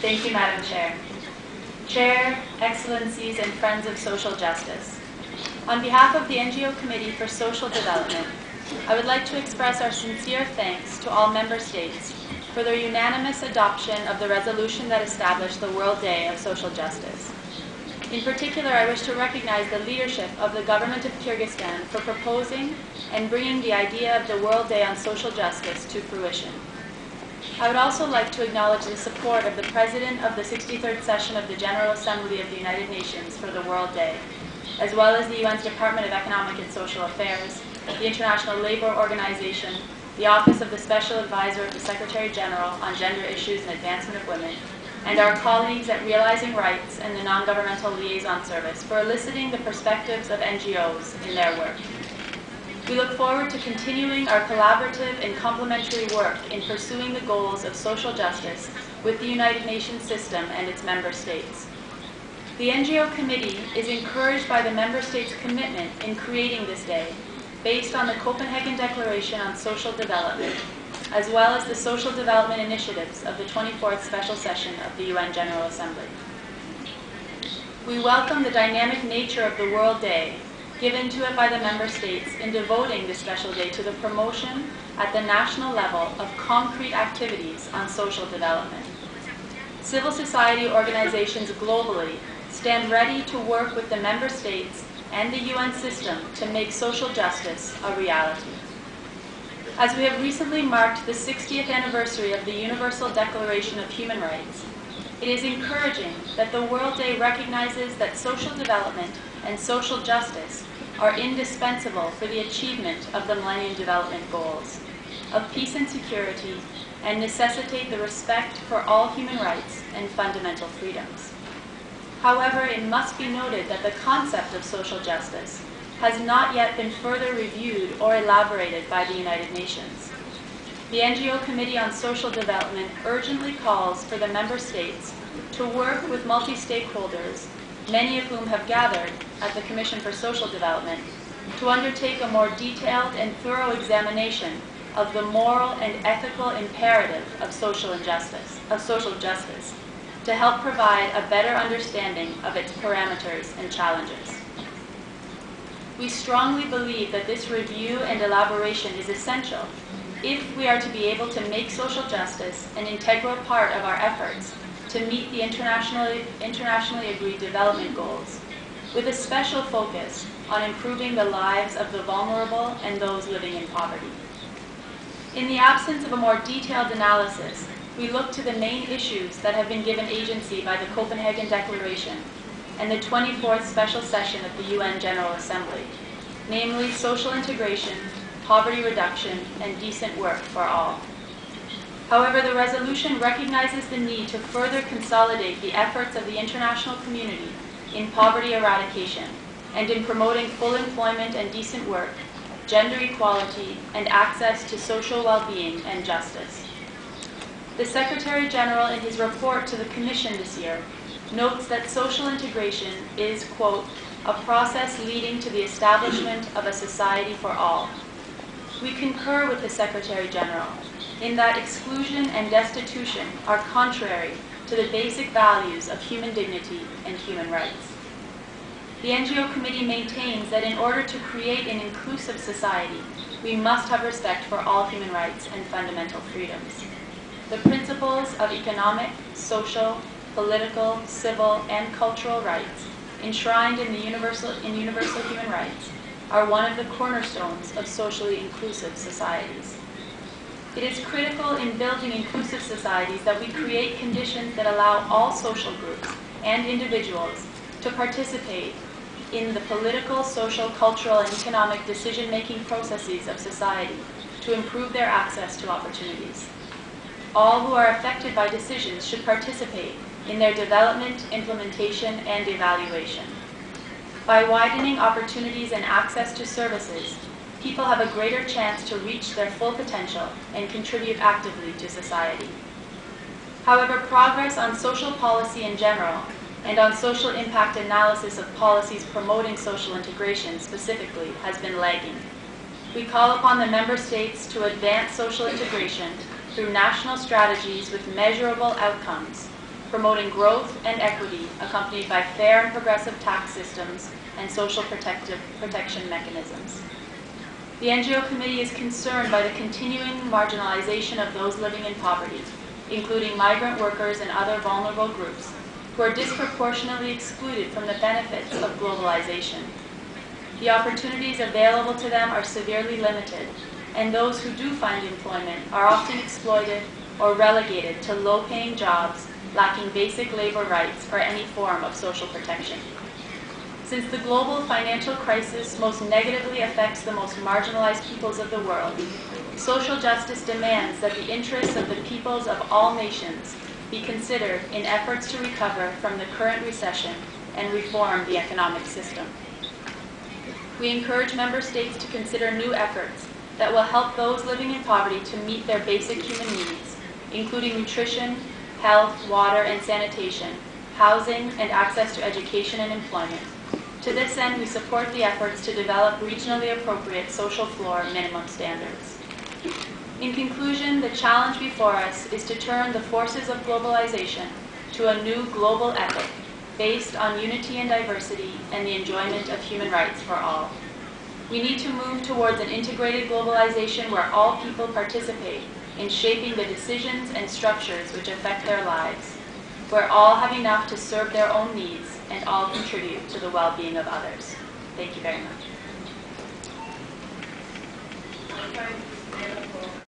Thank you, Madam Chair. Chair, Excellencies, and friends of social justice. On behalf of the NGO Committee for Social Development, I would like to express our sincere thanks to all member states for their unanimous adoption of the resolution that established the World Day of Social Justice. In particular, I wish to recognize the leadership of the government of Kyrgyzstan for proposing and bringing the idea of the World Day on Social Justice to fruition. I would also like to acknowledge the support of the President of the 63rd session of the General Assembly of the United Nations for the World Day, as well as the UN's Department of Economic and Social Affairs, the International Labour Organization, the Office of the Special Advisor of the Secretary General on Gender Issues and Advancement of Women, and our colleagues at Realizing Rights and the Non-Governmental Liaison Service for eliciting the perspectives of NGOs in their work. We look forward to continuing our collaborative and complementary work in pursuing the goals of social justice with the United Nations system and its member states. The NGO Committee is encouraged by the member states' commitment in creating this day, based on the Copenhagen Declaration on Social Development, as well as the social development initiatives of the 24th Special Session of the UN General Assembly. We welcome the dynamic nature of the World Day given to it by the member states in devoting this special day to the promotion at the national level of concrete activities on social development. Civil society organizations globally stand ready to work with the member states and the UN system to make social justice a reality. As we have recently marked the 60th anniversary of the Universal Declaration of Human Rights, it is encouraging that the World Day recognizes that social development and social justice are indispensable for the achievement of the Millennium Development Goals of peace and security, and necessitate the respect for all human rights and fundamental freedoms. However, it must be noted that the concept of social justice has not yet been further reviewed or elaborated by the United Nations. The NGO Committee on Social Development urgently calls for the member states to work with multi-stakeholders, many of whom have gathered at the Commission for Social Development, to undertake a more detailed and thorough examination of the moral and ethical imperative of social justice, to help provide a better understanding of its parameters and challenges. We strongly believe that this review and elaboration is essential if we are to be able to make social justice an integral part of our efforts to meet the internationally agreed development goals, with a special focus on improving the lives of the vulnerable and those living in poverty. In the absence of a more detailed analysis, we look to the main issues that have been given agency by the Copenhagen Declaration and the 24th Special Session of the UN General Assembly, namely social integration, poverty reduction, and decent work for all. However, the resolution recognizes the need to further consolidate the efforts of the international community in poverty eradication and in promoting full employment and decent work, gender equality, and access to social well-being and justice. The Secretary General, in his report to the Commission this year, notes that social integration is, quote, a process leading to the establishment of a society for all. We concur with the Secretary General in that exclusion and destitution are contrary to the basic values of human dignity and human rights. The NGO Committee maintains that in order to create an inclusive society, we must have respect for all human rights and fundamental freedoms. The principles of economic, social, political, civil, and cultural rights enshrined in universal human rights are one of the cornerstones of socially inclusive societies. It is critical in building inclusive societies that we create conditions that allow all social groups and individuals to participate in the political, social, cultural, and economic decision-making processes of society to improve their access to opportunities. All who are affected by decisions should participate in their development, implementation, and evaluation. By widening opportunities and access to services, people have a greater chance to reach their full potential and contribute actively to society. However, progress on social policy in general and on social impact analysis of policies promoting social integration specifically has been lagging. We call upon the member states to advance social integration through national strategies with measurable outcomes, promoting growth and equity accompanied by fair and progressive tax systems and social protection mechanisms. The NGO Committee is concerned by the continuing marginalization of those living in poverty, including migrant workers and other vulnerable groups, who are disproportionately excluded from the benefits of globalization. The opportunities available to them are severely limited, and those who do find employment are often exploited or relegated to low-paying jobs, lacking basic labor rights or any form of social protection. Since the global financial crisis most negatively affects the most marginalized peoples of the world, social justice demands that the interests of the peoples of all nations be considered in efforts to recover from the current recession and reform the economic system. We encourage member states to consider new efforts that will help those living in poverty to meet their basic human needs, including nutrition, health, water and sanitation, housing, and access to education and employment. To this end, we support the efforts to develop regionally appropriate social floor minimum standards. In conclusion, the challenge before us is to turn the forces of globalization to a new global ethic based on unity and diversity and the enjoyment of human rights for all. We need to move towards an integrated globalization where all people participate in shaping the decisions and structures which affect their lives, where all have enough to serve their own needs and all contribute to the well-being of others. Thank you very much.